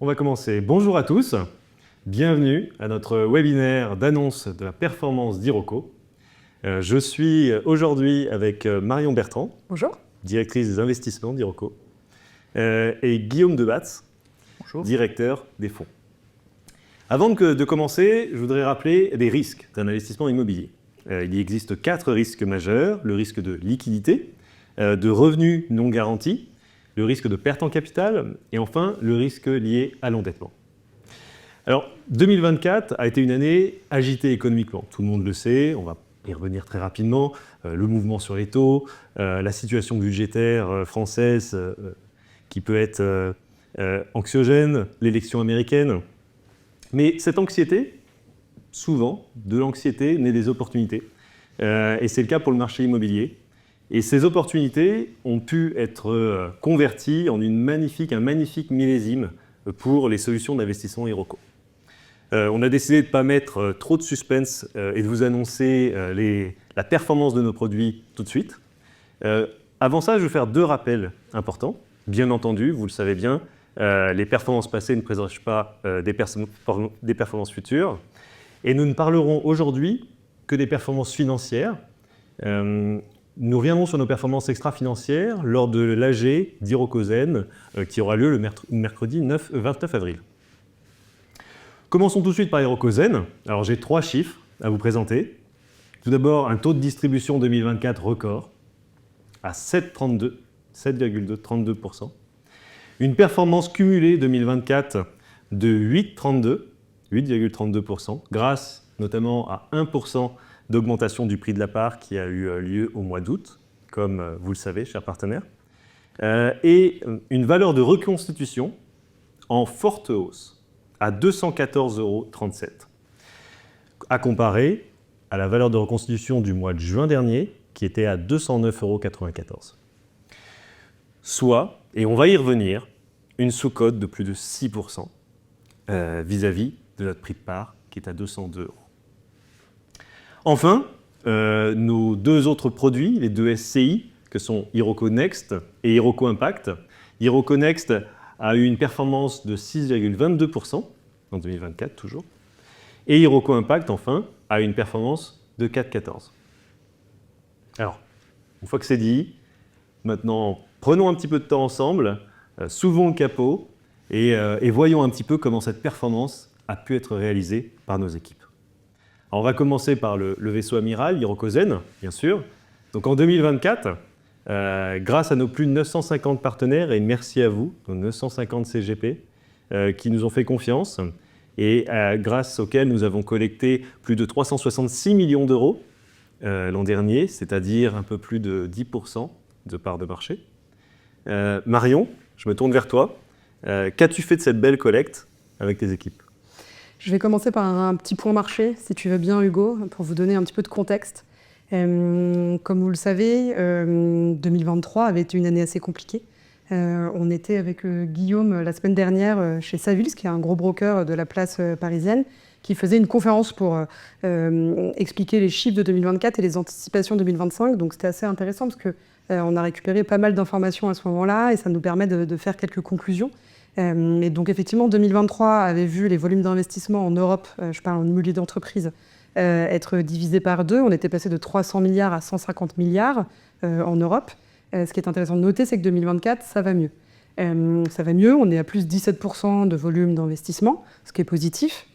On va commencer. Bonjour à tous, bienvenue à notre webinaire d'annonce de la performance d'Iroko. Je suis aujourd'hui avec Marion Bertrand, Bonjour. Directrice des investissements d'Iroko, et Guillaume Debatz, Bonjour. Directeur des fonds. Avant de commencer, je voudrais rappeler les risques d'un investissement immobilier. Il y existe 4 risques majeurs: le risque de liquidité, de revenus non garantis, le risque de perte en capital et enfin le risque lié à l'endettement. Alors 2024 a été une année agitée économiquement, tout le monde le sait, on va y revenir très rapidement, le mouvement sur les taux, la situation budgétaire française qui peut être anxiogène, l'élection américaine. Mais cette anxiété, souvent, de l'anxiété naît des opportunités. Et c'est le cas pour le marché immobilier. Et ces opportunités ont pu être converties en un magnifique millésime pour les solutions d'investissement Iroko. On a décidé de ne pas mettre trop de suspense et de vous annoncer la performance de nos produits tout de suite. Avant ça, je vais faire 2 rappels importants. Bien entendu, vous le savez bien, les performances passées ne présagent pas des performances futures. Et nous ne parlerons aujourd'hui que des performances financières. Nous reviendrons sur nos performances extra-financières lors de l'AG d'Iroko Zen qui aura lieu le mercredi 29 avril. Commençons tout de suite par Iroko Zen. Alors j'ai 3 chiffres à vous présenter. Tout d'abord, un taux de distribution 2024 record à 7,32%. Une performance cumulée 2024 de 8,32%, grâce notamment à 1% d'augmentation du prix de la part qui a eu lieu au mois d'août, comme vous le savez, chers partenaires, et une valeur de reconstitution en forte hausse à 214,37 €, à comparer à la valeur de reconstitution du mois de juin dernier, qui était à 209,94 €. Soit, et on va y revenir, une sous-cote de plus de 6% vis-à-vis de notre prix de part, qui est à 202 €. Enfin, nos 2 autres produits, les 2 SCI, que sont Iroko Next et Iroko Impact. Iroko Next a eu une performance de 6,22% en 2024 toujours. Et Iroko Impact, enfin, a eu une performance de 4,14. Alors, une fois que c'est dit, maintenant, prenons un petit peu de temps ensemble, soulevons le capot et voyons un petit peu comment cette performance a pu être réalisée par nos équipes. Alors, on va commencer par le vaisseau amiral, Iroko Zen, bien sûr. Donc en 2024, grâce à nos plus de 950 partenaires, et merci à vous, nos 950 CGP, qui nous ont fait confiance, et grâce auxquels nous avons collecté plus de 366 millions d'euros l'an dernier, c'est-à-dire un peu plus de 10% de part de marché. Marion, je me tourne vers toi. Qu'as-tu fait de cette belle collecte avec tes équipes ? Je vais commencer par un petit point marché, si tu veux bien, Hugo, pour vous donner un petit peu de contexte. Comme vous le savez, 2023 avait été une année assez compliquée. On était avec Guillaume la semaine dernière chez Savills, qui est un gros broker de la place parisienne, qui faisait une conférence pour expliquer les chiffres de 2024 et les anticipations 2025. Donc c'était assez intéressant parce qu'on a récupéré pas mal d'informations à ce moment-là et ça nous permet de faire quelques conclusions. Et donc effectivement, 2023 avait vu les volumes d'investissement en Europe, je parle en immobilier d'entreprise, être divisés par 2. On était passé de 300 milliards à 150 milliards en Europe. Ce qui est intéressant de noter, c'est que 2024, ça va mieux. Ça va mieux, on est à plus 17% de volume d'investissement, ce qui est positif.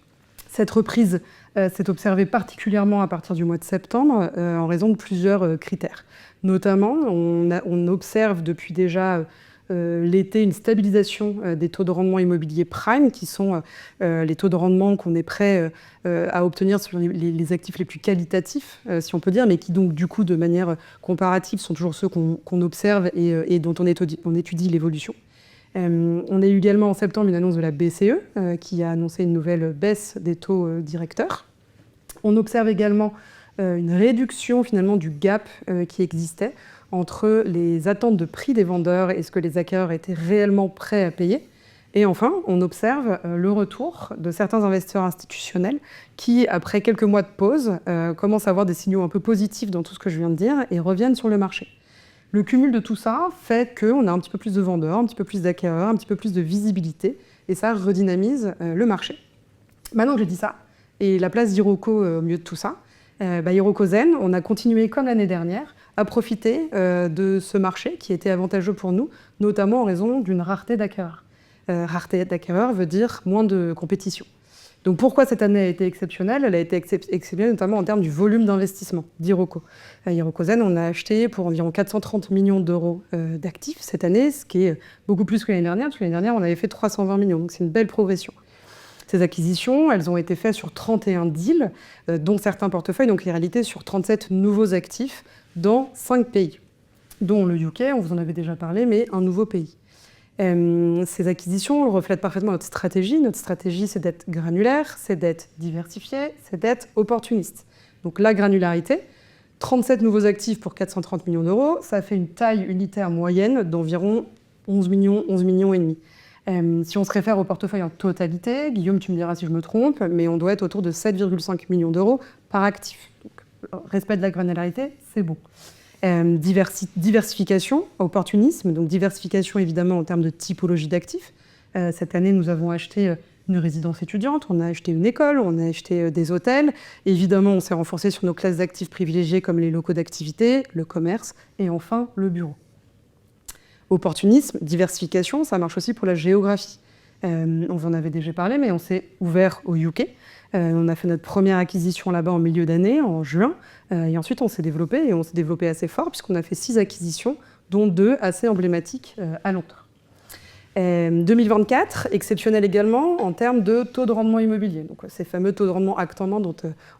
Cette reprise s'est observée particulièrement à partir du mois de septembre en raison de plusieurs critères. Notamment, on observe depuis déjà l'été une stabilisation des taux de rendement immobilier prime, qui sont les taux de rendement qu'on est prêt à obtenir sur les actifs les plus qualitatifs, si on peut dire, mais qui donc du coup de manière comparative sont toujours ceux qu'on observe et dont on étudie l'évolution. On a eu également en septembre une annonce de la BCE qui a annoncé une nouvelle baisse des taux directeurs. On observe également une réduction finalement du gap qui existait entre les attentes de prix des vendeurs et ce que les acquéreurs étaient réellement prêts à payer. Et enfin, on observe le retour de certains investisseurs institutionnels qui, après quelques mois de pause, commencent à avoir des signaux un peu positifs dans tout ce que je viens de dire et reviennent sur le marché. Le cumul de tout ça fait qu'on a un petit peu plus de vendeurs, un petit peu plus d'acquéreurs, un petit peu plus de visibilité et ça redynamise le marché. Maintenant que j'ai dit ça, et la place d'Iroko au milieu de tout ça, Iroko Zen, on a continué comme l'année dernière à profiter de ce marché qui était avantageux pour nous, notamment en raison d'une rareté d'acquéreurs. Rareté d'acquéreurs veut dire moins de compétition. Donc pourquoi cette année a été exceptionnelle? Elle a été exceptionnelle notamment en termes du volume d'investissement d'Iroko. Iroko Zen, on a acheté pour environ 430 millions d'euros d'actifs cette année, ce qui est beaucoup plus que l'année dernière, parce que l'année dernière, on avait fait 320 millions, donc c'est une belle progression. Ces acquisitions, elles ont été faites sur 31 deals, dont certains portefeuilles, donc en réalité sur 37 nouveaux actifs dans 5 pays, dont le UK, on vous en avait déjà parlé, mais un nouveau pays. Ces acquisitions reflètent parfaitement notre stratégie. Notre stratégie, c'est d'être granulaire, c'est d'être diversifié, c'est d'être opportuniste. Donc la granularité, 37 nouveaux actifs pour 430 millions d'euros, ça fait une taille unitaire moyenne d'environ 11 millions et demi. Si on se réfère au portefeuille en totalité, Guillaume, tu me diras si je me trompe, mais on doit être autour de 7,5 millions d'euros par actif. Donc, respect de la granularité, c'est bon. Diversification, opportunisme, donc diversification évidemment en termes de typologie d'actifs. Cette année, nous avons acheté une résidence étudiante, on a acheté une école, on a acheté des hôtels. Évidemment, on s'est renforcé sur nos classes d'actifs privilégiées comme les locaux d'activité, le commerce et enfin le bureau. Opportunisme, diversification, ça marche aussi pour la géographie. On vous en avait déjà parlé, mais on s'est ouvert au UK. On a fait notre première acquisition là-bas en milieu d'année, en juin. Et ensuite, on s'est développé assez fort, puisqu'on a fait 6 acquisitions, dont 2 assez emblématiques à Londres. 2024, exceptionnel également en termes de taux de rendement immobilier. Donc, ces fameux taux de rendement acte-en-main dont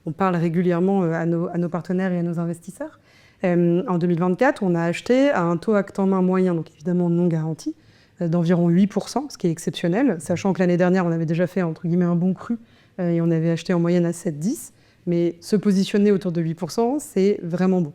on parle régulièrement à nos partenaires et à nos investisseurs. En 2024, on a acheté à un taux acte-en-main moyen, donc évidemment non garanti, d'environ 8%, ce qui est exceptionnel, sachant que l'année dernière, on avait déjà fait entre guillemets un bon cru et on avait acheté en moyenne à 7,10. Mais se positionner autour de 8%, c'est vraiment bon.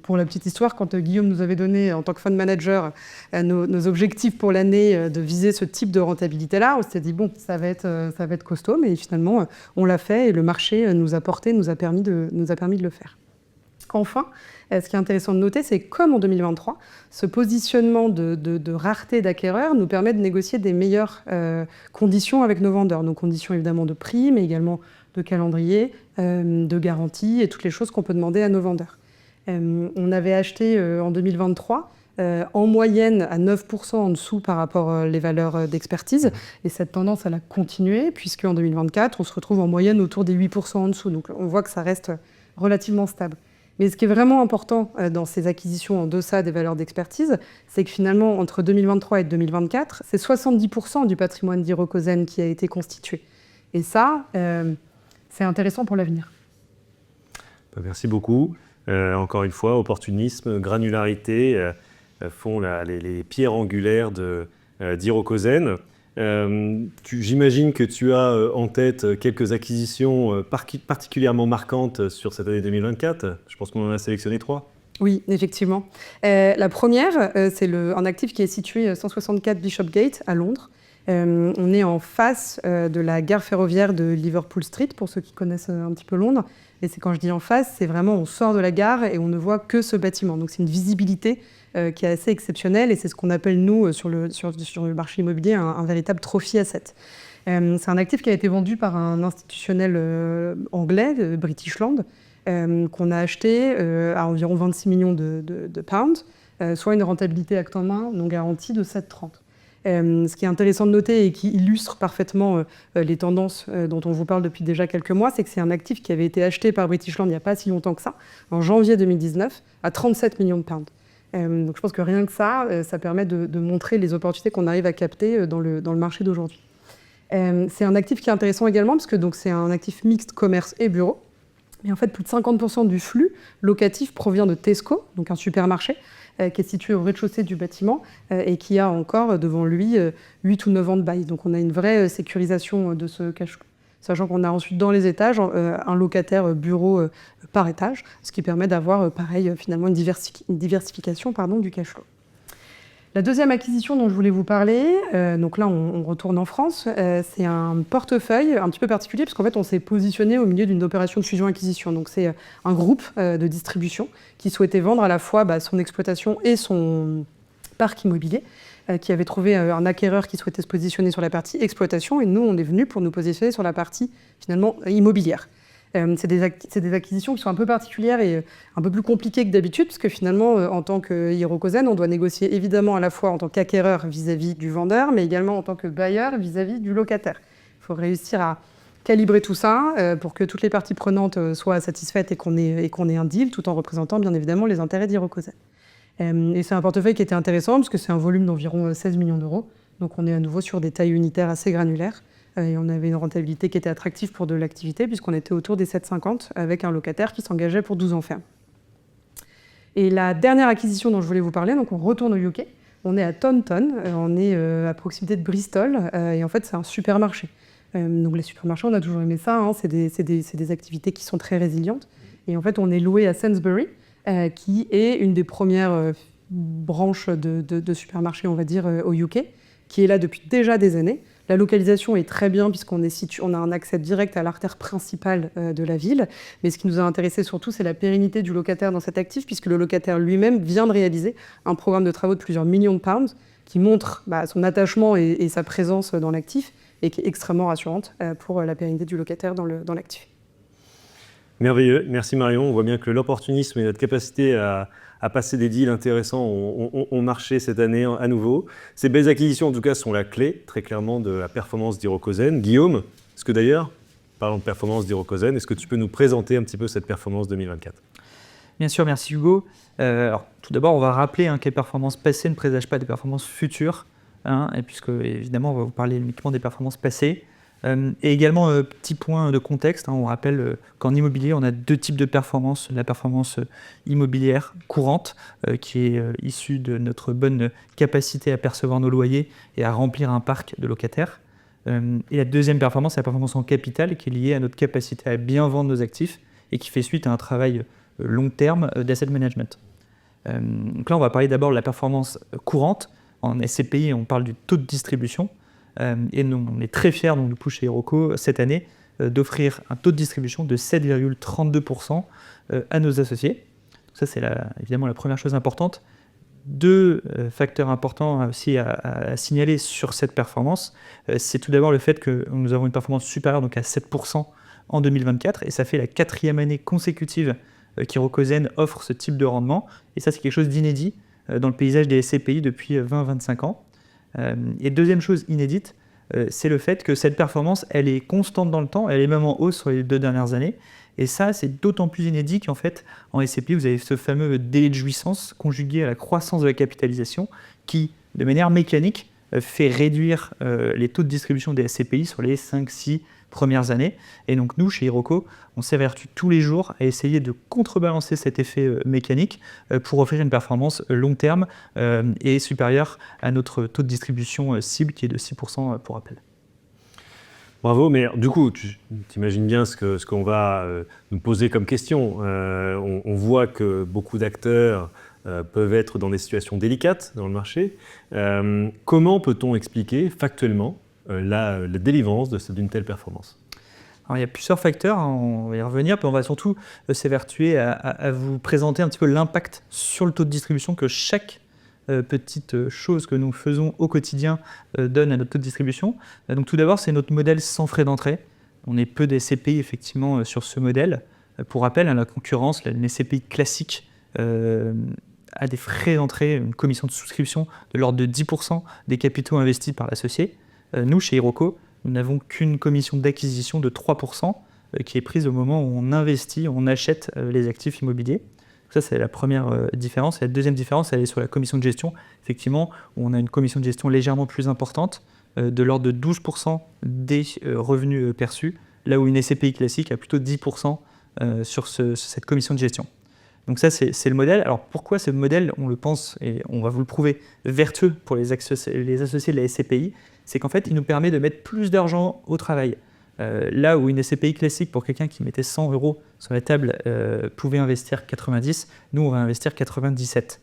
Pour la petite histoire, quand Guillaume nous avait donné, en tant que fund manager, nos objectifs pour l'année de viser ce type de rentabilité-là, on s'était dit, bon, ça va être costaud, mais finalement, on l'a fait et le marché nous a permis de le faire. Enfin, ce qui est intéressant de noter, c'est que comme en 2023, ce positionnement de rareté d'acquéreurs nous permet de négocier des meilleures conditions avec nos vendeurs. Donc conditions évidemment de prix, mais également de calendrier, de garantie et toutes les choses qu'on peut demander à nos vendeurs. On avait acheté en 2023 en moyenne à 9% en dessous par rapport les valeurs d'expertise. Et cette tendance, elle a continué, puisque en 2024, on se retrouve en moyenne autour des 8% en dessous. Donc on voit que ça reste relativement stable. Mais ce qui est vraiment important dans ces acquisitions en deçà des valeurs d'expertise, c'est que finalement, entre 2023 et 2024, c'est 70% du patrimoine d'Iroko Zen qui a été constitué. Et ça, c'est intéressant pour l'avenir. Merci beaucoup. Encore une fois, opportunisme, granularité font les pierres angulaires d'Iroko Zen. J'imagine que tu as en tête quelques acquisitions particulièrement marquantes sur cette année 2024. Je pense qu'on en a sélectionné 3. Oui, effectivement. La première, c'est un actif qui est situé 164 Bishopgate à Londres. On est en face de la gare ferroviaire de Liverpool Street, pour ceux qui connaissent un petit peu Londres. Et c'est quand je dis en face, c'est vraiment on sort de la gare et on ne voit que ce bâtiment. Donc c'est une visibilité qui est assez exceptionnelle et c'est ce qu'on appelle, nous, sur le marché immobilier, un véritable trophy asset. C'est un actif qui a été vendu par un institutionnel anglais, British Land, qu'on a acheté à environ 26 millions de pounds, soit une rentabilité acte en main non garantie de 7,30. Ce qui est intéressant de noter et qui illustre parfaitement les tendances dont on vous parle depuis déjà quelques mois, c'est que c'est un actif qui avait été acheté par British Land il n'y a pas si longtemps que ça, en janvier 2019, à 37 millions de pounds. Donc je pense que rien que ça, ça permet de montrer les opportunités qu'on arrive à capter dans le marché d'aujourd'hui. C'est un actif qui est intéressant également, parce que c'est un actif mixte commerce et bureau. Mais en fait, plus de 50% du flux locatif provient de Tesco, donc un supermarché, qui est situé au rez-de-chaussée du bâtiment et qui a encore devant lui 8 ou 9 ans de bail. Donc on a une vraie sécurisation de ce cash flow. Sachant qu'on a ensuite dans les étages un locataire bureau par étage, ce qui permet d'avoir pareil finalement une diversification du cash flow. La deuxième acquisition dont je voulais vous parler, donc là on retourne en France, c'est un portefeuille un petit peu particulier parce qu'en fait on s'est positionné au milieu d'une opération de fusion-acquisition. Donc c'est un groupe de distribution qui souhaitait vendre à la fois son exploitation et son parc immobilier qui avait trouvé un acquéreur qui souhaitait se positionner sur la partie exploitation, et nous, on est venu pour nous positionner sur la partie, finalement, immobilière. C'est des acquisitions qui sont un peu particulières et un peu plus compliquées que d'habitude, parce que finalement, en tant que Hirokozen, on doit négocier évidemment à la fois en tant qu'acquéreur vis-à-vis du vendeur, mais également en tant que bailleur vis-à-vis du locataire. Il faut réussir à calibrer tout ça pour que toutes les parties prenantes soient satisfaites et qu'on ait un deal, tout en représentant bien évidemment les intérêts d'Hirokozen. Et c'est un portefeuille qui était intéressant, parce que c'est un volume d'environ 16 millions d'euros, donc on est à nouveau sur des tailles unitaires assez granulaires. Et on avait une rentabilité qui était attractive pour de l'activité, puisqu'on était autour des 7,50 avec un locataire qui s'engageait pour 12 ans ferme. Et la dernière acquisition dont je voulais vous parler, donc on retourne au UK, on est à Taunton, on est à proximité de Bristol, et en fait c'est un supermarché. Donc les supermarchés, on a toujours aimé ça, hein, c'est des activités qui sont très résilientes. Et en fait on est loué à Sainsbury, qui est une des premières branches de supermarchés, on va dire, au UK, qui est là depuis déjà des années. La localisation est très bien puisqu'on on a un accès direct à l'artère principale de la ville. Mais ce qui nous a intéressé surtout, c'est la pérennité du locataire dans cet actif, puisque le locataire lui-même vient de réaliser un programme de travaux de plusieurs millions de pounds qui montre son attachement et sa présence dans l'actif et qui est extrêmement rassurante pour la pérennité du locataire dans l'actif. Merveilleux, merci Marion. On voit bien que l'opportunisme et notre capacité à passer des deals intéressants ont marché cette année à nouveau. Ces belles acquisitions, en tout cas, sont la clé, très clairement, de la performance d'Hirokozen. Guillaume, est-ce que d'ailleurs, parlant de performance d'Hirokozen, est-ce que tu peux nous présenter un petit peu cette performance 2024 ? Bien sûr, merci Hugo. Alors, tout d'abord, on va rappeler que les performances passées ne présagent pas des performances futures, et puisque, évidemment, on va vous parler uniquement des performances passées. Et également, petit point de contexte, on rappelle qu'en immobilier, on a deux types de performances. La performance immobilière courante, qui est issue de notre bonne capacité à percevoir nos loyers et à remplir un parc de locataires. Et la deuxième performance, c'est la performance en capital, qui est liée à notre capacité à bien vendre nos actifs et qui fait suite à un travail long terme d'asset management. Donc là, on va parler d'abord de la performance courante. En SCPI, on parle du taux de distribution. Et nous, on est très fiers, donc, du coup, chez Hiroko, cette année, d'offrir un taux de distribution de 7,32% à nos associés. Donc ça, c'est évidemment la première chose importante. Deux facteurs importants aussi à signaler sur cette performance, c'est tout d'abord le fait que nous avons une performance supérieure donc à 7% en 2024, et ça fait la 4e année consécutive qu'Hirokozen offre ce type de rendement. Et ça, c'est quelque chose d'inédit dans le paysage des SCPI depuis 20-25 ans. Et deuxième chose inédite, c'est le fait que cette performance, elle est constante dans le temps, elle est même en hausse sur les 2 dernières années. Et ça, c'est d'autant plus inédit qu'en fait, en SCPI, vous avez ce fameux délai de jouissance conjugué à la croissance de la capitalisation qui, de manière mécanique, fait réduire les taux de distribution des SCPI sur les 5-6 premières années. Et donc nous, chez Hiroko, on s'évertue tous les jours à essayer de contrebalancer cet effet mécanique pour offrir une performance long terme et supérieure à notre taux de distribution cible qui est de 6% pour rappel. Bravo, mais du coup, tu imagines bien ce qu'on va nous poser comme question. On voit que beaucoup d'acteurs peuvent être dans des situations délicates dans le marché. Comment peut-on expliquer factuellement la délivrance d'une telle performance ? Alors, il y a plusieurs facteurs, on va y revenir, puis on va surtout s'évertuer à vous présenter un petit peu l'impact sur le taux de distribution que chaque petite chose que nous faisons au quotidien donne à notre taux de distribution. Donc tout d'abord, c'est notre modèle sans frais d'entrée. On est peu des SCPI effectivement sur ce modèle. Pour rappel, la concurrence, une SCPI classique a des frais d'entrée, une commission de souscription de l'ordre de 10% des capitaux investis par l'associé. Nous, chez Hiroko, nous n'avons qu'une commission d'acquisition de 3% qui est prise au moment où on investit, on achète les actifs immobiliers. Ça, c'est la première différence. Et la deuxième différence, elle est sur la commission de gestion, effectivement, où on a une commission de gestion légèrement plus importante, de l'ordre de 12% des revenus perçus, là où une SCPI classique a plutôt 10% sur cette commission de gestion. Donc ça, c'est le modèle. Alors pourquoi ce modèle, on le pense, et on va vous le prouver, vertueux pour les associés de la SCPI, c'est qu'en fait, il nous permet de mettre plus d'argent au travail. Là où une SCPI classique, pour quelqu'un qui mettait 100 € sur la table, pouvait investir 90, nous, on va investir 97.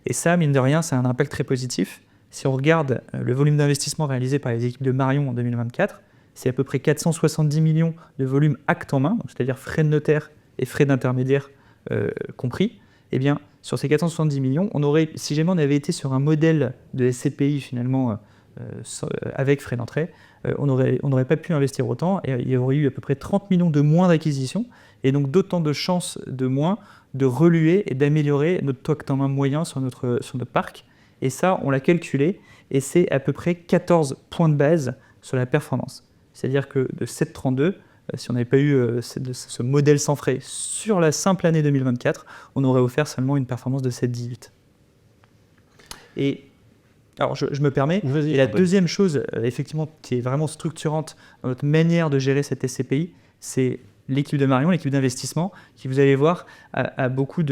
Et ça, mine de rien, ça a un impact très positif. Si on regarde le volume d'investissement réalisé par les équipes de Marion en 2024, c'est à peu près 470 millions de volume acte en main, c'est-à-dire frais de notaire et frais d'intermédiaire compris. Eh bien, sur ces 470 millions, si jamais on avait été sur un modèle de SCPI finalement avec frais d'entrée, on n'aurait pas pu investir autant et il y aurait eu à peu près 30 millions de moins d'acquisition et donc d'autant de chances de moins de reluer et d'améliorer notre taux acte en main moyen sur notre parc. Et ça, on l'a calculé et c'est à peu près 14 points de base sur la performance. C'est-à-dire que de 7,32, si on n'avait pas eu ce modèle sans frais sur la simple année 2024, on aurait offert seulement une performance de 7,18. Et alors je me permets, et la deuxième chose effectivement qui est vraiment structurante dans notre manière de gérer cette SCPI, c'est l'équipe de Marion, l'équipe d'investissement, qui vous allez voir met beaucoup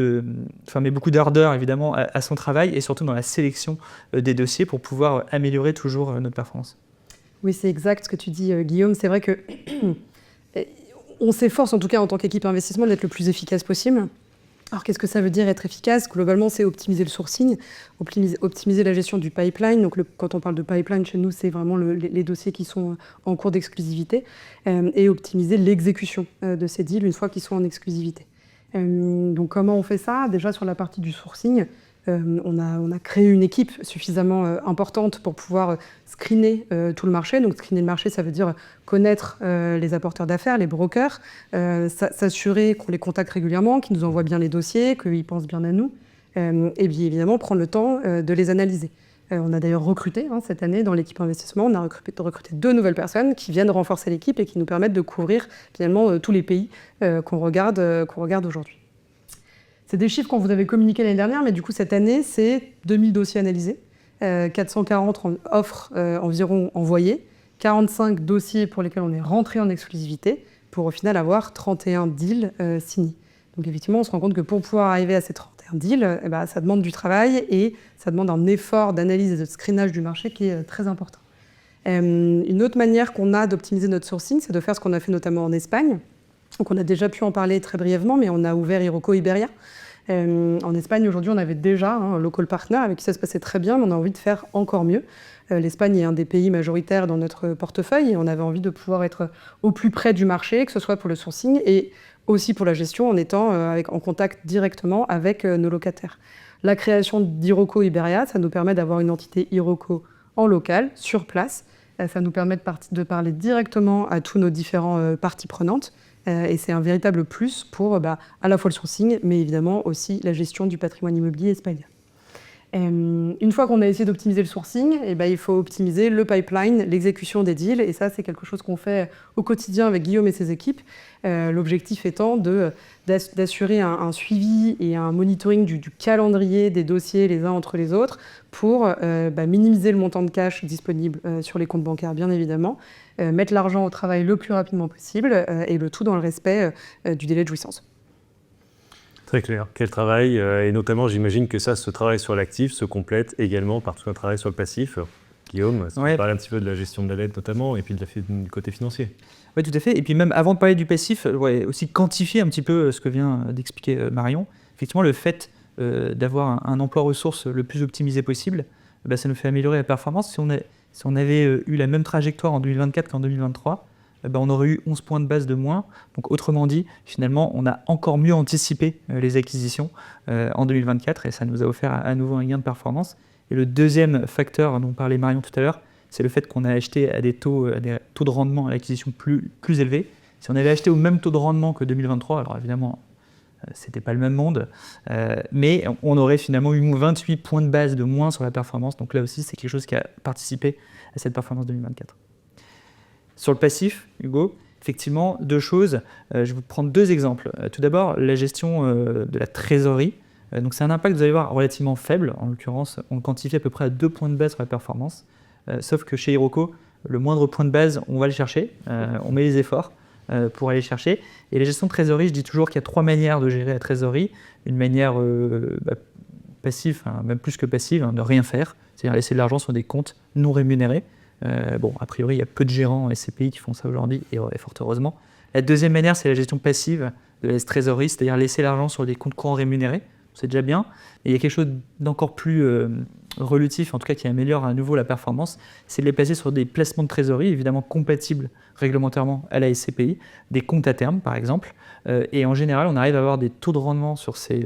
d'ardeur évidemment à son travail et surtout dans la sélection des dossiers pour pouvoir améliorer toujours notre performance. Oui, c'est exact ce que tu dis, Guillaume. C'est vrai que on s'efforce, en tout cas en tant qu'équipe investissement, d'être le plus efficace possible. Alors, qu'est-ce que ça veut dire être efficace? Globalement, c'est optimiser le sourcing, optimiser la gestion du pipeline. Donc, quand on parle de pipeline, chez nous, c'est vraiment les dossiers qui sont en cours d'exclusivité et optimiser l'exécution de ces deals une fois qu'ils sont en exclusivité. Donc, comment on fait ça? Déjà, sur la partie du sourcing, on a créé une équipe suffisamment importante pour pouvoir screener tout le marché. Donc, screener le marché, ça veut dire connaître les apporteurs d'affaires, les brokers, s'assurer qu'on les contacte régulièrement, qu'ils nous envoient bien les dossiers, qu'ils pensent bien à nous, et bien évidemment prendre le temps de les analyser. On a d'ailleurs recruté cette année dans l'équipe investissement, on a recruté 2 nouvelles personnes qui viennent renforcer l'équipe et qui nous permettent de couvrir finalement tous les pays qu'on regarde aujourd'hui. C'est des chiffres qu'on vous avait communiqués l'année dernière, mais du coup cette année c'est 2000 dossiers analysés, 440 offres environ envoyées, 45 dossiers pour lesquels on est rentré en exclusivité, pour au final avoir 31 deals signés. Donc effectivement, on se rend compte que pour pouvoir arriver à ces 31 deals, ça demande du travail et ça demande un effort d'analyse et de screenage du marché qui est très important. Une autre manière qu'on a d'optimiser notre sourcing, c'est de faire ce qu'on a fait notamment en Espagne. Donc on a déjà pu en parler très brièvement, mais on a ouvert Iroko Iberia. En Espagne, aujourd'hui, on avait déjà un local partner avec qui ça se passait très bien, mais on a envie de faire encore mieux. L'Espagne est un des pays majoritaires dans notre portefeuille et on avait envie de pouvoir être au plus près du marché, que ce soit pour le sourcing et aussi pour la gestion en étant en contact directement avec nos locataires. La création d'Iroko Iberia, ça nous permet d'avoir une entité Iroko en local, sur place. Ça nous permet de parler directement à tous nos différents parties prenantes. Et c'est un véritable plus pour à la fois le sourcing, mais évidemment aussi la gestion du patrimoine immobilier espagnol. Une fois qu'on a essayé d'optimiser le sourcing, il faut optimiser le pipeline, l'exécution des deals. Et ça, c'est quelque chose qu'on fait au quotidien avec Guillaume et ses équipes. L'objectif étant d'assurer un suivi et un monitoring du calendrier des dossiers les uns entre les autres pour minimiser le montant de cash disponible sur les comptes bancaires, bien évidemment, mettre l'argent au travail le plus rapidement possible et le tout dans le respect du délai de jouissance. Très clair. Quel travail, et notamment j'imagine que ce travail sur l'actif se complète également par tout un travail sur le passif. Guillaume, tu parles un petit peu de la gestion de la dette notamment et puis du côté financier. Oui, tout à fait. Et puis même avant de parler du passif, aussi quantifier un petit peu ce que vient d'expliquer Marion. Effectivement, le fait d'avoir un emploi ressources le plus optimisé possible, ça nous fait améliorer la performance. Si on avait eu la même trajectoire en 2024 qu'en 2023, on aurait eu 11 points de base de moins. Donc autrement dit, finalement, on a encore mieux anticipé les acquisitions en 2024 et ça nous a offert à nouveau un gain de performance. Et le deuxième facteur dont parlait Marion tout à l'heure, c'est le fait qu'on a acheté à des taux de rendement à l'acquisition plus élevés. Si on avait acheté au même taux de rendement que 2023, alors évidemment, c'était pas le même monde, mais on aurait finalement eu 28 points de base de moins sur la performance. Donc là aussi, c'est quelque chose qui a participé à cette performance 2024. Sur le passif, Hugo, effectivement, 2 choses. Je vais vous prendre 2 exemples. Tout d'abord, la gestion de la trésorerie. Donc c'est un impact, vous allez voir, relativement faible. En l'occurrence, on le quantifie à peu près à 2 points de base sur la performance. Sauf que chez Iroko, le moindre point de base, on va le chercher. On met les efforts pour aller chercher. Et la gestion de trésorerie, je dis toujours qu'il y a 3 manières de gérer la trésorerie. Une manière passive, même plus que passive, de rien faire. C'est-à-dire laisser de l'argent sur des comptes non rémunérés. A priori, il y a peu de gérants SCPI qui font ça aujourd'hui, et fort heureusement. La deuxième manière, c'est la gestion passive de la trésorerie, c'est-à-dire laisser l'argent sur des comptes courants rémunérés. C'est déjà bien. Et il y a quelque chose d'encore plus relutif, en tout cas qui améliore à nouveau la performance, c'est de les placer sur des placements de trésorerie, évidemment compatibles réglementairement à la SCPI, des comptes à terme par exemple, et en général on arrive à avoir des taux de rendement sur ces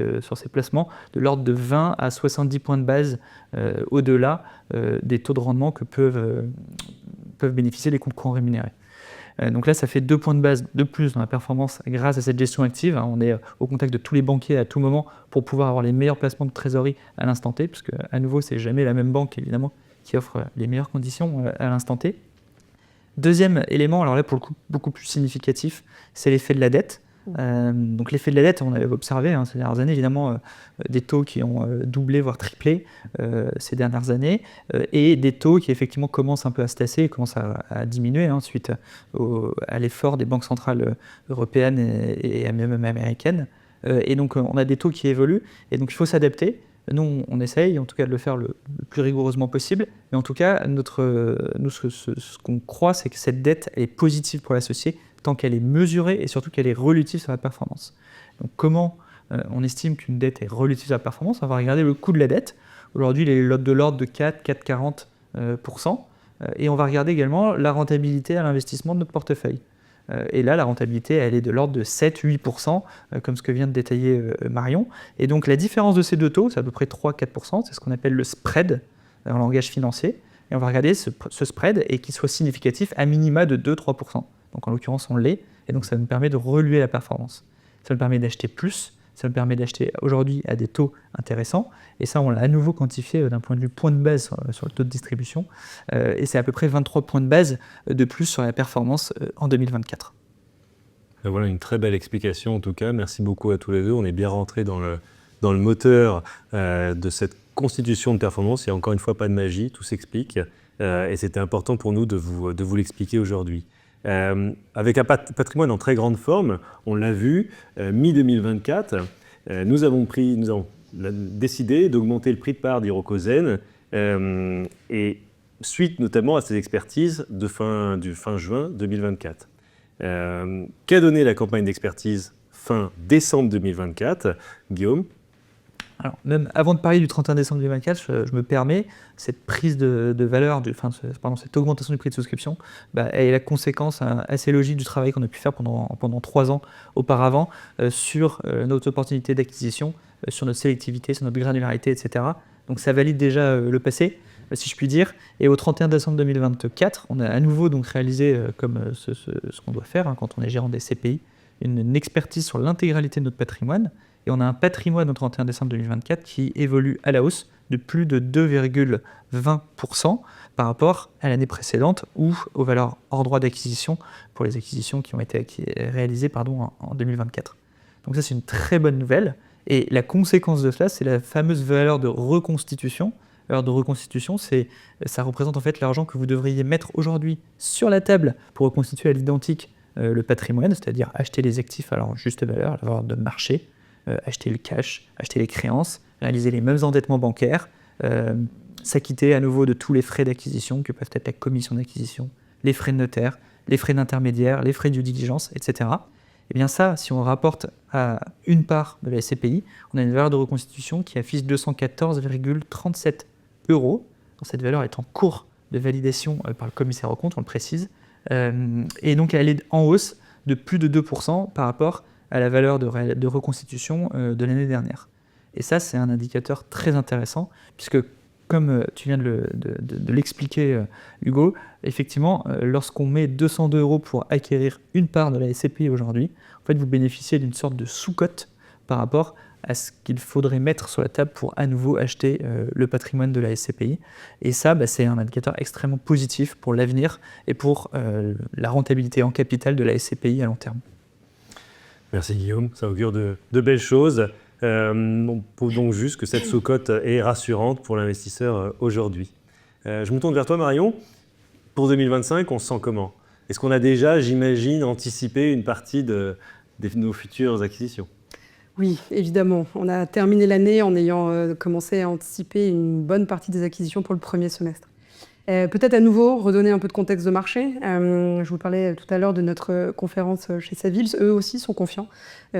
placements de l'ordre de 20 à 70 points de base au-delà des taux de rendement que peuvent bénéficier les comptes courants rémunérés. Donc là, ça fait 2 points de base de plus dans la performance grâce à cette gestion active. On est au contact de tous les banquiers à tout moment pour pouvoir avoir les meilleurs placements de trésorerie à l'instant T, puisque à nouveau, c'est jamais la même banque, évidemment, qui offre les meilleures conditions à l'instant T. Deuxième élément, alors là, pour le coup, beaucoup plus significatif, c'est l'effet de la dette. Donc l'effet de la dette, on avait observé ces dernières années, évidemment, des taux qui ont doublé, voire triplé ces dernières années, et des taux qui effectivement commencent un peu à se tasser, commencent à diminuer suite à l'effort des banques centrales européennes et même américaines. Et donc on a des taux qui évoluent, et donc il faut s'adapter. Nous, on essaye en tout cas de le faire le plus rigoureusement possible, mais en tout cas, nous, ce qu'on croit, c'est que cette dette est positive pour l'associé, tant qu'elle est mesurée et surtout qu'elle est relative sur la performance. Donc comment on estime qu'une dette est relative sur la performance? On va regarder le coût de la dette. Aujourd'hui, il est de l'ordre de 4,40%. Et on va regarder également la rentabilité à l'investissement de notre portefeuille. Et là, la rentabilité, elle est de l'ordre de 7-8%, comme ce que vient de détailler Marion. Et donc la différence de ces deux taux, c'est à peu près 3-4%, c'est ce qu'on appelle le spread en langage financier. Et on va regarder ce spread et qu'il soit significatif à minima de 2-3%. Donc en l'occurrence, on l'est, et donc ça nous permet de reluer la performance. Ça nous permet d'acheter plus, ça nous permet d'acheter aujourd'hui à des taux intéressants, et ça on l'a à nouveau quantifié d'un point de vue point de base sur le taux de distribution, et c'est à peu près 23 points de base de plus sur la performance en 2024. Voilà une très belle explication en tout cas, merci beaucoup à tous les deux, on est bien rentré dans le moteur de cette constitution de performance, il n'y a encore une fois pas de magie, tout s'explique, et c'était important pour nous de vous l'expliquer aujourd'hui. Avec un patrimoine en très grande forme, on l'a vu, mi-2024, nous avons décidé d'augmenter le prix de part d'Hirokozen, et suite notamment à ces expertises du fin juin 2024. Qu'a donné la campagne d'expertise fin décembre 2024, Guillaume? Alors, même avant de parler du 31 décembre 2024, je me permets, cette prise de valeur, cette augmentation du prix de souscription, est la conséquence assez logique du travail qu'on a pu faire pendant 3 ans auparavant sur notre opportunité d'acquisition, sur notre sélectivité, sur notre granularité, etc. Donc ça valide déjà le passé, si je puis dire. Et au 31 décembre 2024, on a à nouveau donc réalisé, comme ce qu'on doit faire quand on est gérant des CPI, une expertise sur l'intégralité de notre patrimoine. Et on a un patrimoine au 31 décembre 2024 qui évolue à la hausse de plus de 2,20% par rapport à l'année précédente ou aux valeurs hors droit d'acquisition pour les acquisitions qui ont été réalisées en 2024. Donc ça, c'est une très bonne nouvelle. Et la conséquence de cela, c'est la fameuse valeur de reconstitution. La valeur de reconstitution, ça représente en fait l'argent que vous devriez mettre aujourd'hui sur la table pour reconstituer à l'identique le patrimoine, c'est-à-dire acheter les actifs à leur juste valeur, la valeur de marché, acheter le cash, acheter les créances, réaliser les mêmes endettements bancaires, s'acquitter à nouveau de tous les frais d'acquisition que peuvent être la commission d'acquisition, les frais de notaire, les frais d'intermédiaire, les frais de due diligence, etc. Et bien ça, si on rapporte à une part de la SCPI, on a une valeur de reconstitution qui affiche 214,37 €. Cette valeur est en cours de validation par le commissaire aux comptes, on le précise. Et donc elle est en hausse de plus de 2% par rapport à la valeur de reconstitution de l'année dernière. Et ça, c'est un indicateur très intéressant, puisque comme tu viens de l'expliquer, Hugo, effectivement, lorsqu'on met 202 € pour acquérir une part de la SCPI aujourd'hui, en fait, vous bénéficiez d'une sorte de sous-cote par rapport à ce qu'il faudrait mettre sur la table pour à nouveau acheter le patrimoine de la SCPI. Et ça, c'est un indicateur extrêmement positif pour l'avenir et pour la rentabilité en capital de la SCPI à long terme. Merci Guillaume, ça augure de belles choses. On prouve donc juste que cette sous-cote est rassurante pour l'investisseur aujourd'hui. Je me tourne vers toi Marion. Pour 2025, on se sent comment? Est-ce qu'on a déjà, j'imagine, anticipé une partie de nos futures acquisitions? Oui, évidemment. On a terminé l'année en ayant commencé à anticiper une bonne partie des acquisitions pour le premier semestre. Peut-être à nouveau redonner un peu de contexte de marché. Je vous parlais tout à l'heure de notre conférence chez Savills. Eux aussi sont confiants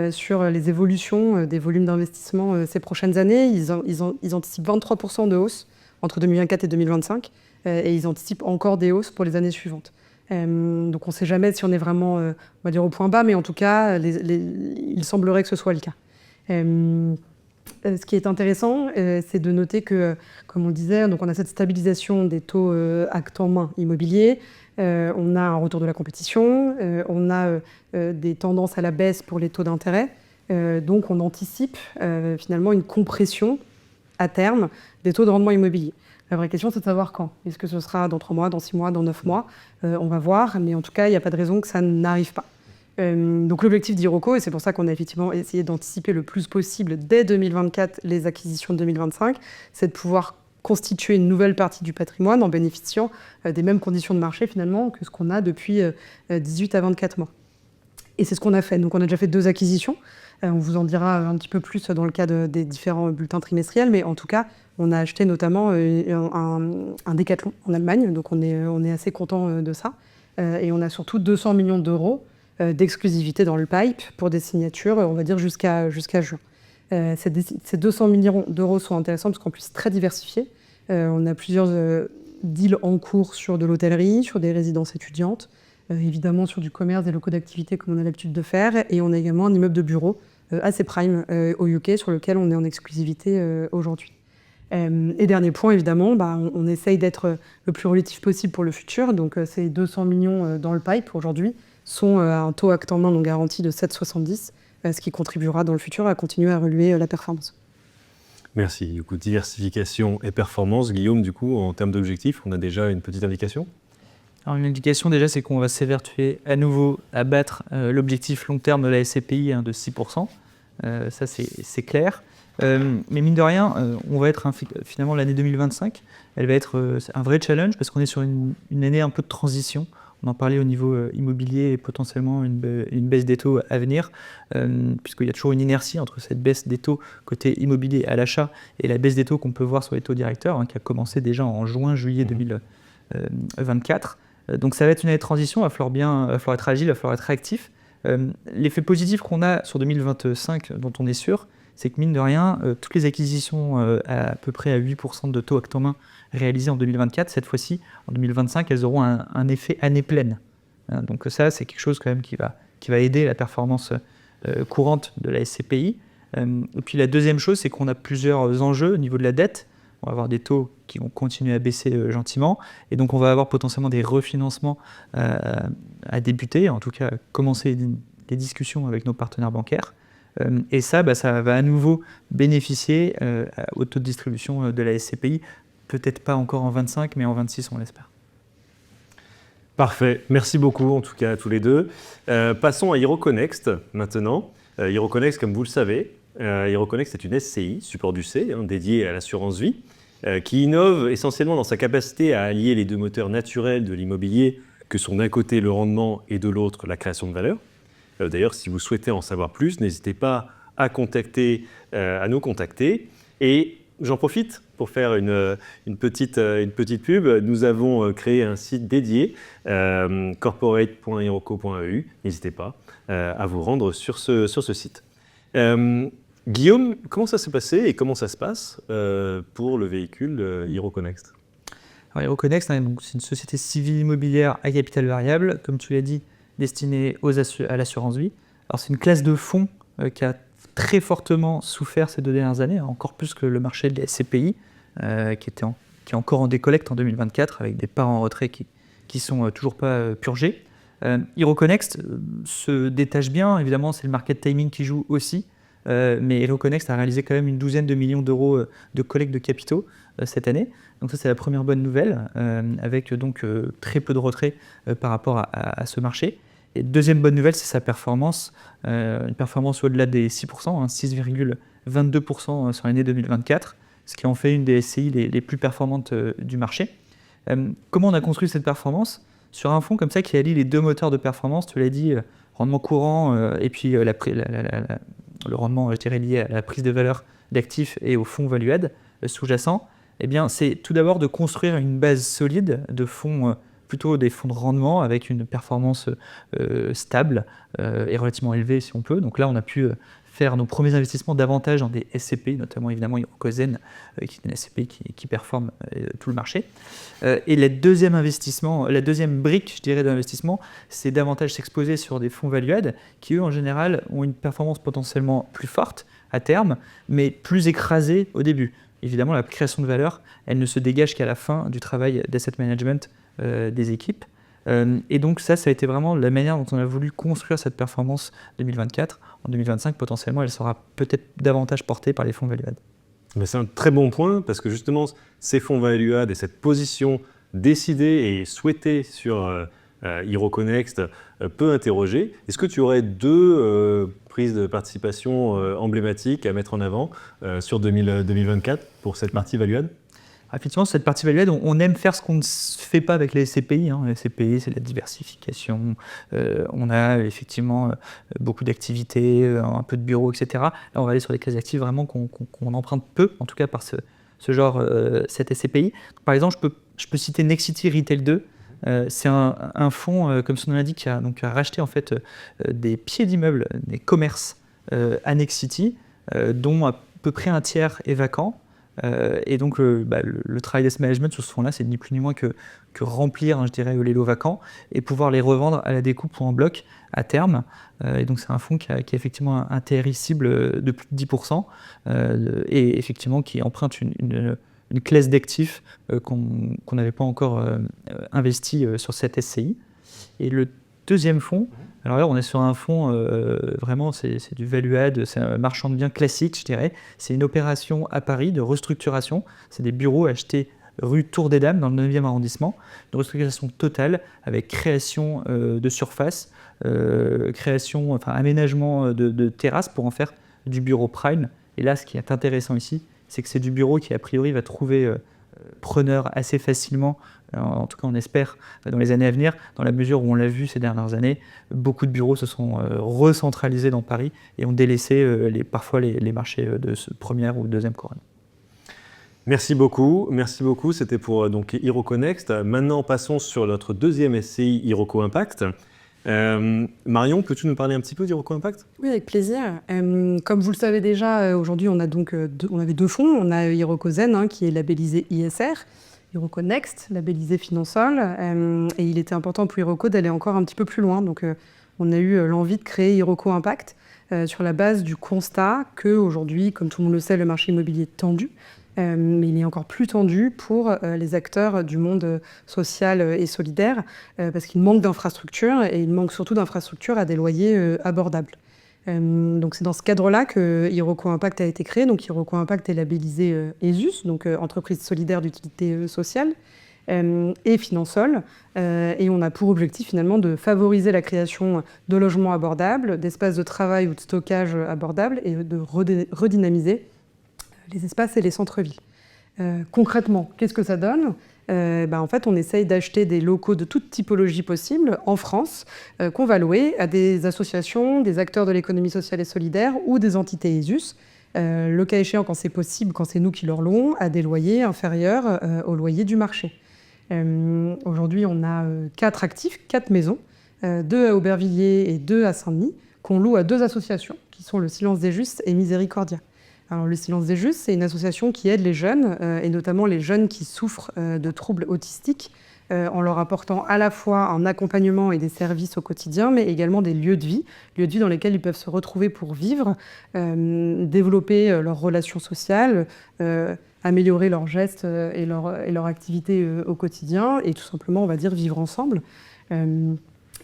sur les évolutions des volumes d'investissement ces prochaines années. Ils anticipent 23% de hausse entre 2024 et 2025, et ils anticipent encore des hausses pour les années suivantes. Donc on ne sait jamais si on est vraiment, on va dire, au point bas, mais en tout cas, il semblerait que ce soit le cas. Ce qui est intéressant, c'est de noter que, comme on le disait, donc on a cette stabilisation des taux acte en main immobiliers, on a un retour de la compétition, on a des tendances à la baisse pour les taux d'intérêt, donc on anticipe finalement une compression à terme des taux de rendement immobilier. La vraie question, c'est de savoir quand. Est-ce que ce sera dans 3 mois, dans 6 mois, dans 9 mois? On va voir, mais en tout cas, il n'y a pas de raison que ça n'arrive pas. Donc l'objectif d'Iroko, et c'est pour ça qu'on a effectivement essayé d'anticiper le plus possible dès 2024 les acquisitions de 2025, c'est de pouvoir constituer une nouvelle partie du patrimoine en bénéficiant des mêmes conditions de marché finalement que ce qu'on a depuis 18 à 24 mois. Et c'est ce qu'on a fait. Donc on a déjà fait 2 acquisitions. On vous en dira un petit peu plus dans le cadre des différents bulletins trimestriels, mais en tout cas, on a acheté notamment un Decathlon en Allemagne, donc on est assez content de ça. Et on a surtout 200 millions d'euros d'exclusivité dans le pipe pour des signatures, on va dire, jusqu'à juin. Ces 200 millions d'euros sont intéressants parce qu'en plus, c'est très diversifié. On a plusieurs deals en cours sur de l'hôtellerie, sur des résidences étudiantes, évidemment sur du commerce, des locaux d'activité comme on a l'habitude de faire, et on a également un immeuble de bureau assez prime au UK sur lequel on est en exclusivité aujourd'hui. Et dernier point, évidemment, on essaye d'être le plus relatif possible pour le futur. Donc ces 200 millions dans le pipe aujourd'hui sont à un taux acte en main non garanti de 7,70, ce qui contribuera dans le futur à continuer à relever la performance. Merci. Du coup, diversification et performance. Guillaume, du coup, en termes d'objectifs, on a déjà une petite indication? Alors une indication déjà, c'est qu'on va s'évertuer à nouveau à battre l'objectif long terme de la SCPI de 6%. Ça, c'est clair. Mais mine de rien, on va être finalement l'année 2025, elle va être un vrai challenge parce qu'on est sur une année un peu de transition. On en parlait au niveau immobilier et potentiellement une baisse des taux à venir, puisqu'il y a toujours une inertie entre cette baisse des taux côté immobilier à l'achat et la baisse des taux qu'on peut voir sur les taux directeurs, qui a commencé déjà en juin-juillet 2024. Donc ça va être une année de transition, il va falloir être agile, il va falloir être réactif. L'effet positif qu'on a sur 2025, dont on est sûr, c'est que mine de rien, toutes les acquisitions à peu près à 8% de taux acte en main réalisées en 2024, cette fois-ci, en 2025, elles auront un effet année pleine. Donc ça, c'est quelque chose quand même qui va aider la performance courante de la SCPI. Et puis la deuxième chose, c'est qu'on a plusieurs enjeux au niveau de la dette. On va avoir des taux qui vont continuer à baisser gentiment, et donc on va avoir potentiellement des refinancements à débuter, en tout cas commencer des discussions avec nos partenaires bancaires. Et ça va à nouveau bénéficier au taux de distribution de la SCPI, peut-être pas encore en 25, mais en 26, on l'espère. Parfait, merci beaucoup en tout cas à tous les deux. Passons à Hiroconext maintenant. Hiroconext, comme vous le savez, Hiroconext est une SCI, support du C, dédiée à l'assurance vie, qui innove essentiellement dans sa capacité à allier les deux moteurs naturels de l'immobilier, que sont d'un côté le rendement et de l'autre la création de valeur. D'ailleurs, si vous souhaitez en savoir plus, n'hésitez pas à nous contacter. Et j'en profite pour faire une petite pub. Nous avons créé un site dédié, corporate.hiroko.eu. N'hésitez pas à vous rendre sur ce site. Guillaume, comment ça s'est passé et comment ça se passe pour le véhicule Hiroconext? Alors Hiroconext, c'est une société civile immobilière à capital variable, comme tu l'as dit, destinée à l'assurance vie. Alors c'est une classe de fonds qui a très fortement souffert ces 2 dernières années, encore plus que le marché des SCPI, qui est encore en décollecte en 2024, avec des parts en retrait qui sont toujours pas purgés. Hiroconext se détache bien, évidemment c'est le market timing qui joue aussi, mais Hiroconext a réalisé quand même une 12aine de millions d'euros de collecte de capitaux cette année. Donc ça c'est la première bonne nouvelle, avec donc très peu de retrait par rapport à ce marché. Et deuxième bonne nouvelle, c'est sa performance, une performance au-delà des 6%, 6,22% sur l'année 2024, ce qui en fait une des SCI les plus performantes du marché. Comment on a construit cette performance? Sur un fonds comme ça qui allie les deux moteurs de performance, tu l'as dit, rendement courant et puis le rendement, je dirais, lié à la prise de valeur d'actifs et au fonds value-add sous-jacent, eh bien, c'est tout d'abord de construire une base solide de fonds, plutôt des fonds de rendement avec une performance stable et relativement élevée si on peut. Donc là, on a pu faire nos premiers investissements davantage dans des SCPI, notamment évidemment Hirokozen, qui est une SCPI qui performe tout le marché. Et le deuxième brique, je dirais, d'investissement, c'est davantage s'exposer sur des fonds value-add qui, eux, en général, ont une performance potentiellement plus forte à terme, mais plus écrasée au début. Évidemment, la création de valeur, elle ne se dégage qu'à la fin du travail d'asset management des équipes. Et donc ça a été vraiment la manière dont on a voulu construire cette performance 2024. En 2025, potentiellement, elle sera peut-être davantage portée par les fonds value-add. Mais c'est un très bon point, parce que justement, ces fonds value-add et cette position décidée et souhaitée sur HiroConext peut interroger. Est-ce que tu aurais deux prises de participation emblématiques à mettre en avant sur 2024 pour cette partie value-add ? Effectivement, cette partie value-add, on aime faire ce qu'on ne fait pas avec les SCPI. Les SCPI, c'est la diversification. On a effectivement beaucoup d'activités, un peu de bureaux, etc. Là, on va aller sur des classes actives vraiment qu'on emprunte peu, en tout cas par ce genre, cette SCPI. Donc, par exemple, je peux citer Nexity Retail 2. C'est un fonds, comme son nom l'indique, qui a racheté en fait des pieds d'immeubles, des commerces à Nexity, dont à peu près un tiers est vacant. Et donc le travail d'asset management sur ce fonds-là, c'est ni plus ni moins que remplir, je dirais, les lots vacants et pouvoir les revendre à la découpe ou en bloc à terme. Et donc c'est un fonds qui a effectivement un TRI cible de plus de 10% et effectivement qui emprunte une classe d'actifs qu'on n'avait pas encore investi sur cette SCI. Et le deuxième fonds, alors là on est sur un fonds vraiment c'est du value-add, c'est un marchand de biens classique, je dirais. C'est une opération à Paris de restructuration. C'est des bureaux achetés rue Tour des Dames dans le 9e arrondissement. Une restructuration totale avec création de surface, aménagement de terrasses pour en faire du bureau prime. Et là ce qui est intéressant ici, c'est que c'est du bureau qui a priori va trouver preneur assez facilement, en tout cas on espère dans les années à venir, dans la mesure où on l'a vu ces dernières années, beaucoup de bureaux se sont recentralisés dans Paris et ont délaissé parfois les marchés de première ou deuxième couronne. Merci beaucoup, c'était pour donc HiroConext. Maintenant passons sur notre deuxième SCI Hiroko Impact. Marion, peux-tu nous parler un petit peu d'Hiroko Impact ? Oui, avec plaisir. Comme vous le savez déjà, aujourd'hui, on a donc on avait deux fonds. On a HirokoZen, qui est labellisé ISR, HiroConext, labellisé Finansol. Et il était important pour Hiroko d'aller encore un petit peu plus loin. Donc, on a eu l'envie de créer Hiroko Impact sur la base du constat qu'aujourd'hui, comme tout le monde le sait, le marché immobilier est tendu. Mais il est encore plus tendu pour les acteurs du monde social et solidaire, parce qu'il manque d'infrastructures, et il manque surtout d'infrastructures à des loyers abordables. Donc c'est dans ce cadre-là que Hiroko Impact a été créé. Donc Hiroko Impact est labellisé ESUS, donc entreprise solidaire d'utilité sociale, et Finansol. Et on a pour objectif finalement de favoriser la création de logements abordables, d'espaces de travail ou de stockage abordables, et de redynamiser les espaces et les centres-villes. Concrètement, qu'est-ce que ça donne ? En fait, on essaye d'acheter des locaux de toute typologie possible en France, qu'on va louer à des associations, des acteurs de l'économie sociale et solidaire ou des entités ESUS. Le cas échéant, quand c'est possible, quand c'est nous qui leur louons, à des loyers inférieurs aux loyers du marché. Aujourd'hui, on a 4 actifs, 4 maisons, 2 à Aubervilliers et 2 à Saint-Denis, qu'on loue à 2 associations, qui sont le Silence des Justes et Miséricordia. Alors, le Silence des Justes, c'est une association qui aide les jeunes, et notamment les jeunes qui souffrent de troubles autistiques, en leur apportant à la fois un accompagnement et des services au quotidien, mais également des lieux de vie dans lesquels ils peuvent se retrouver pour vivre, développer leurs relations sociales, améliorer leurs gestes et leur activité au quotidien, et tout simplement, on va dire, vivre ensemble.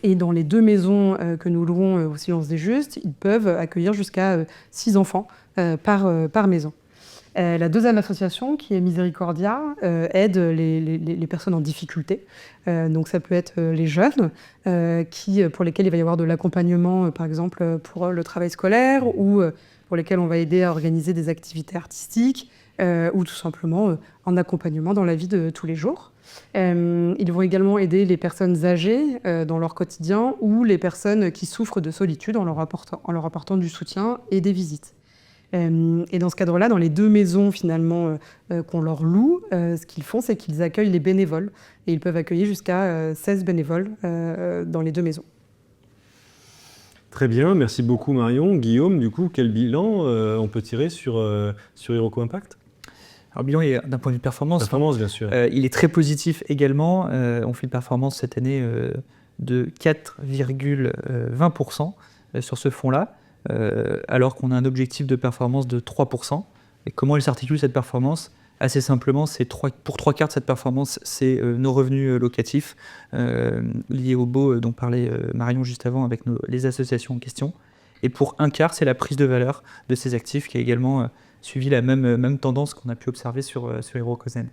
Et dans les 2 maisons que nous louons au Silence des Justes, ils peuvent accueillir jusqu'à 6 enfants par maison. La deuxième association, qui est Miséricordia, aide les personnes en difficulté. Donc ça peut être les jeunes, pour lesquels il va y avoir de l'accompagnement, par exemple pour le travail scolaire, ou pour lesquels on va aider à organiser des activités artistiques, ou tout simplement en accompagnement dans la vie de tous les jours. Ils vont également aider les personnes âgées dans leur quotidien, ou les personnes qui souffrent de solitude en leur apportant du soutien et des visites. Et dans ce cadre-là, dans les 2 maisons finalement qu'on leur loue, ce qu'ils font, c'est qu'ils accueillent les bénévoles. Et ils peuvent accueillir jusqu'à 16 bénévoles dans les 2 maisons. Très bien, merci beaucoup Marion. Guillaume, du coup, quel bilan on peut tirer sur Iroko Impact? Alors, le bilan, d'un point de vue performance, Performance, bien sûr. il est très positif également. On fait une performance cette année de 4,20% sur ce fonds-là, alors qu'on a un objectif de performance de 3%. Et comment elle s'articule cette performance? Assez simplement, pour 3/4 de cette performance, c'est nos revenus locatifs liés au baux dont parlait Marion juste avant avec les associations en question. Et pour 1/4, c'est la prise de valeur de ces actifs qui a également suivi la même tendance qu'on a pu observer sur Hirokozen.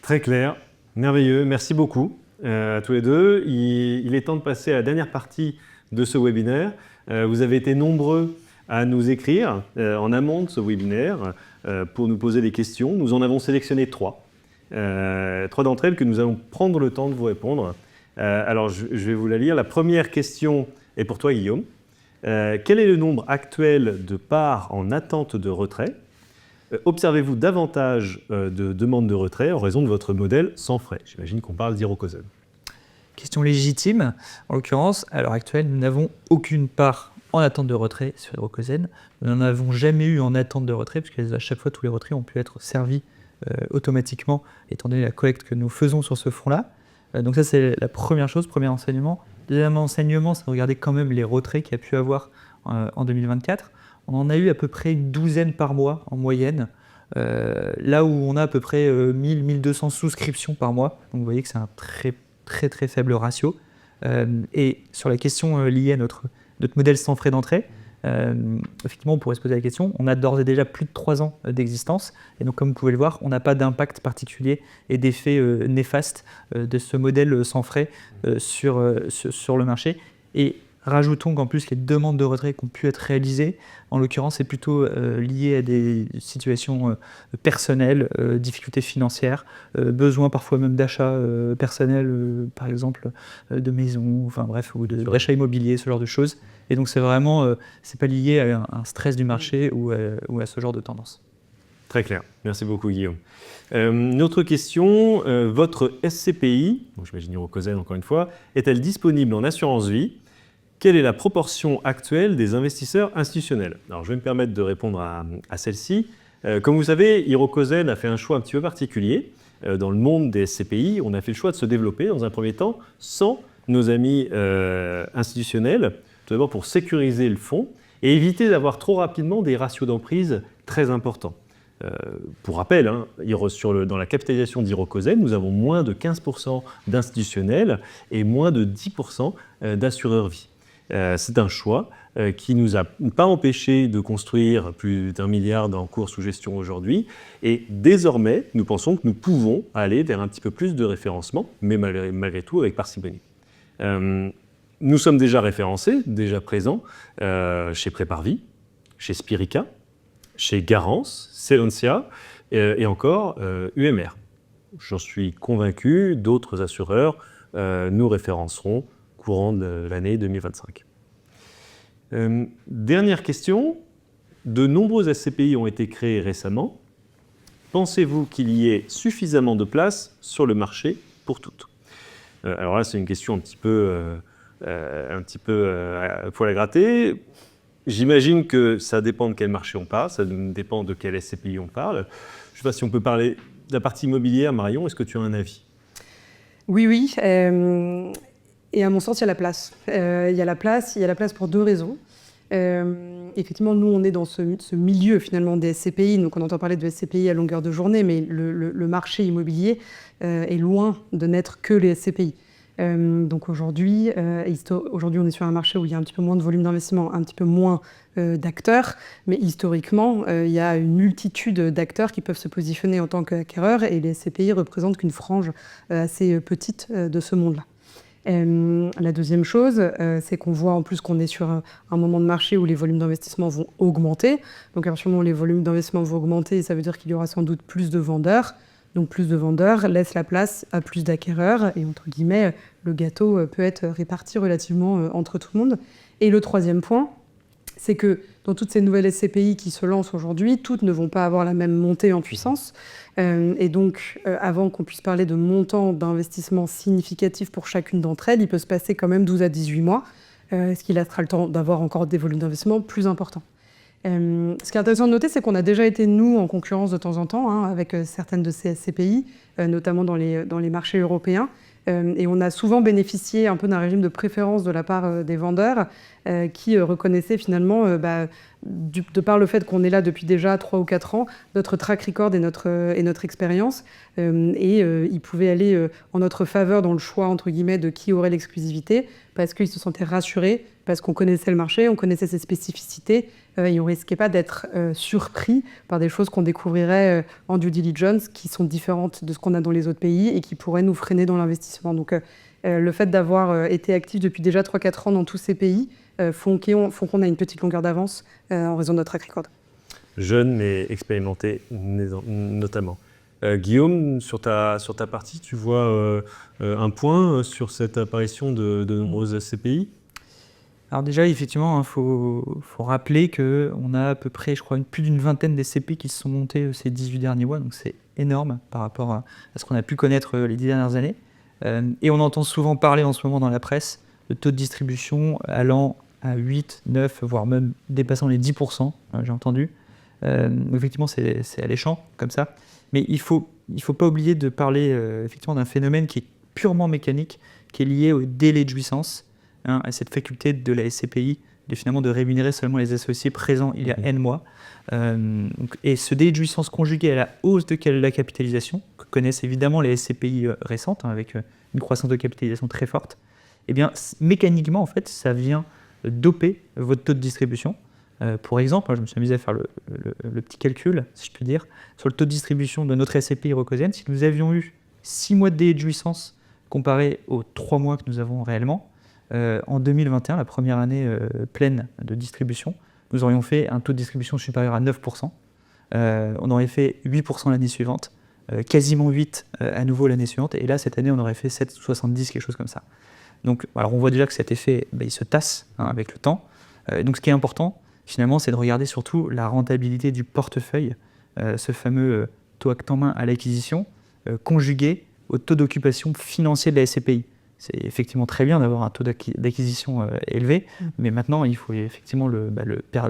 Très clair, merveilleux, merci beaucoup à tous les deux. Il est temps de passer à la dernière partie de ce webinaire. Vous avez été nombreux à nous écrire en amont de ce webinaire pour nous poser des questions. Nous en avons sélectionné 3. 3 d'entre elles que nous allons prendre le temps de vous répondre. Alors je vais vous la lire. La première question est pour toi Guillaume. Quel est le nombre actuel de parts en attente de retrait? Observez-vous davantage de demandes de retrait en raison de votre modèle sans frais? J'imagine qu'on parle d'Hirokozen. Question légitime. En l'occurrence, à l'heure actuelle, nous n'avons aucune part en attente de retrait sur Hirokozen. Nous n'en avons jamais eu en attente de retrait, puisqu'à chaque fois, tous les retraits ont pu être servis automatiquement, étant donné la collecte que nous faisons sur ce fonds-là. Donc ça, c'est la première chose, premier enseignement. Deuxième enseignement, c'est de regarder quand même les retraits qu'il y a pu avoir en 2024. On en a eu à peu près une douzaine par mois en moyenne, là où on a à peu près 1000-1200 souscriptions par mois. Donc vous voyez que c'est un très faible ratio. Et sur la question liée à notre modèle sans frais d'entrée, effectivement, on pourrait se poser la question, on a d'ores et déjà plus de 3 ans d'existence, et donc comme vous pouvez le voir, on n'a pas d'impact particulier et d'effet néfaste de ce modèle sans frais sur le marché. Et rajoutons qu'en plus, les demandes de retrait qui ont pu être réalisées, en l'occurrence, c'est plutôt lié à des situations personnelles, difficultés financières, besoins parfois même d'achat personnel, par exemple de maison, enfin bref, ou d'achat immobilier, ce genre de choses. Et donc c'est vraiment, c'est pas lié à un stress du marché ou à ce genre de tendance. Très clair. Merci beaucoup, Guillaume. Une autre question. Votre SCPI, donc j'imagine Hirokozen encore une fois, est-elle disponible en assurance vie? Quelle est la proportion actuelle des investisseurs institutionnels? Alors, je vais me permettre de répondre à celle-ci. Comme vous savez, Hirokozen a fait un choix un petit peu particulier. Dans le monde des SCPI, on a fait le choix de se développer dans un premier temps sans nos amis institutionnels, tout d'abord pour sécuriser le fonds et éviter d'avoir trop rapidement des ratios d'emprise très importants. Pour rappel, dans la capitalisation d'Hirokozen, nous avons moins de 15% d'institutionnels et moins de 10% d'assureurs vie. C'est un choix qui ne nous a pas empêché de construire plus d'1 milliard en cours sous gestion aujourd'hui. Et désormais, nous pensons que nous pouvons aller vers un petit peu plus de référencement, mais malgré tout avec parcimonie. Nous sommes déjà référencés, déjà présents chez Préparvie, chez Spirica, chez Garance, Celoncia et encore UMR. J'en suis convaincu, d'autres assureurs nous référenceront courant de l'année 2025. Dernière question. De nombreux SCPI ont été créés récemment. Pensez-vous qu'il y ait suffisamment de place sur le marché pour toutes? Alors là, c'est une question un petit peu poil à gratter. J'imagine que ça dépend de quel marché on parle, ça dépend de quel SCPI on parle. Je ne sais pas si on peut parler de la partie immobilière. Marion, est-ce que tu as un avis? Oui. Et à mon sens, il y a la place. Il y a la place pour 2 raisons. Effectivement, nous, on est dans ce milieu finalement des SCPI, donc on entend parler de SCPI à longueur de journée, mais le marché immobilier est loin de n'être que les SCPI. Donc aujourd'hui, on est sur un marché où il y a un petit peu moins de volume d'investissement, un petit peu moins d'acteurs, mais historiquement, il y a une multitude d'acteurs qui peuvent se positionner en tant qu'acquéreurs, et les SCPI représentent qu'une frange assez petite de ce monde-là. La deuxième chose, c'est qu'on voit en plus qu'on est sur un moment de marché où les volumes d'investissement vont augmenter. Donc à partir du moment où les volumes d'investissement vont augmenter, ça veut dire qu'il y aura sans doute plus de vendeurs. Donc plus de vendeurs laisse la place à plus d'acquéreurs et entre guillemets, le gâteau peut être réparti relativement entre tout le monde. Et le troisième point, c'est que dans toutes ces nouvelles SCPI qui se lancent aujourd'hui, toutes ne vont pas avoir la même montée en puissance. Et donc, avant qu'on puisse parler de montant d'investissement significatif pour chacune d'entre elles, il peut se passer quand même 12 à 18 mois. est-ce qu'il laissera le temps d'avoir encore des volumes d'investissement plus importants. Ce qui est intéressant de noter, c'est qu'on a déjà été, nous, en concurrence de temps en temps avec certaines de ces SCPI, notamment dans les marchés européens. Et on a souvent bénéficié un peu d'un régime de préférence de la part des vendeurs qui reconnaissaient finalement, de par le fait qu'on est là depuis déjà 3 ou 4 ans, notre track record et notre expérience. Ils pouvaient aller en notre faveur dans le choix, entre guillemets, de qui aurait l'exclusivité, parce qu'ils se sentaient rassurés, parce qu'on connaissait le marché, on connaissait ses spécificités, et on ne risquait pas d'être surpris par des choses qu'on découvrirait en due diligence, qui sont différentes de ce qu'on a dans les autres pays et qui pourraient nous freiner dans l'investissement. Donc le fait d'avoir été actif depuis déjà 3-4 ans dans tous ces pays font qu'on a une petite longueur d'avance en raison de notre track record. Jeune mais expérimenté notamment. Guillaume, sur ta partie, tu vois un point sur cette apparition de nombreuses SCPI ? Alors déjà, effectivement, il faut rappeler qu'on a à peu près, je crois, plus d'une vingtaine d'SCPI qui se sont montés ces 18 derniers mois, donc c'est énorme par rapport à ce qu'on a pu connaître les 10 dernières années. Et on entend souvent parler en ce moment dans la presse de taux de distribution allant à 8, 9, voire même dépassant les 10%, j'ai entendu. Effectivement, c'est alléchant comme ça. Mais il faut pas oublier de parler effectivement d'un phénomène qui est purement mécanique, qui est lié au délai de jouissance, à cette faculté de la SCPI finalement de rémunérer seulement les associés présents il y a N mois. Et ce délai de jouissance conjugué à la hausse de la capitalisation, que connaissent évidemment les SCPI récentes, avec une croissance de capitalisation très forte, eh bien, mécaniquement, en fait, ça vient doper votre taux de distribution. Pour exemple, moi, je me suis amusé à faire le petit calcul, si je puis dire, sur le taux de distribution de notre SCPI Eurocosienne. Si nous avions eu 6 mois de délai de jouissance comparé aux 3 mois que nous avons réellement, en 2021, la première année pleine de distribution, nous aurions fait un taux de distribution supérieur à 9%. On aurait fait 8% l'année suivante, quasiment 8% à nouveau l'année suivante, et là, cette année, on aurait fait 7,70, quelque chose comme ça. Donc, alors on voit déjà que cet effet, il se tasse avec le temps. Donc, ce qui est important, finalement, c'est de regarder surtout la rentabilité du portefeuille, ce fameux taux acte en main à l'acquisition, conjugué au taux d'occupation financier de la SCPI. C'est effectivement très bien d'avoir un taux d'acquisition élevé, mais maintenant, il faut effectivement le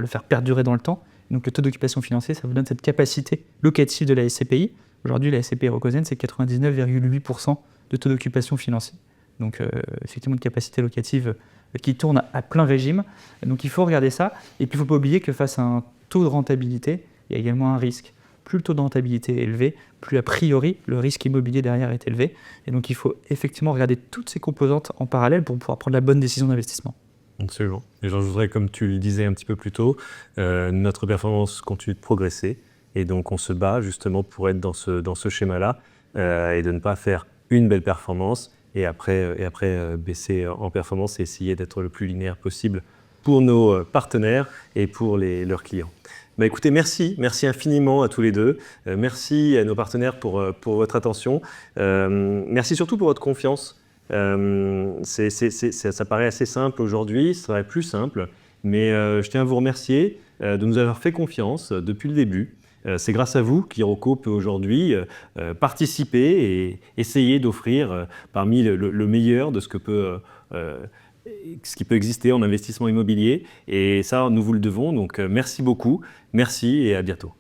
faire perdurer dans le temps. Donc, le taux d'occupation financier, ça vous donne cette capacité locative de la SCPI. Aujourd'hui, la SCPI Eurocosienne, c'est 99,8% de taux d'occupation financier. Donc, effectivement, une capacité locative qui tourne à plein régime. Donc, il faut regarder ça. Et puis, il ne faut pas oublier que face à un taux de rentabilité, il y a également un risque. Plus le taux de rentabilité est élevé, plus a priori le risque immobilier derrière est élevé. Et donc, il faut effectivement regarder toutes ces composantes en parallèle pour pouvoir prendre la bonne décision d'investissement. Absolument. Et j'en voudrais, comme tu le disais un petit peu plus tôt, notre performance continue de progresser. Et donc, on se bat justement pour être dans ce schéma-là et de ne pas faire une belle performance et après baisser en performance et essayer d'être le plus linéaire possible pour nos partenaires et pour leurs clients. Écoutez, merci infiniment à tous les deux. Merci à nos partenaires pour votre attention. Merci surtout pour votre confiance. Ça paraît assez simple aujourd'hui, ça serait plus simple, mais je tiens à vous remercier de nous avoir fait confiance depuis le début. C'est grâce à vous qu'Iroko peut aujourd'hui participer et essayer d'offrir parmi le meilleur de ce qui peut exister en investissement immobilier. Et ça, nous vous le devons. Donc merci beaucoup, merci et à bientôt.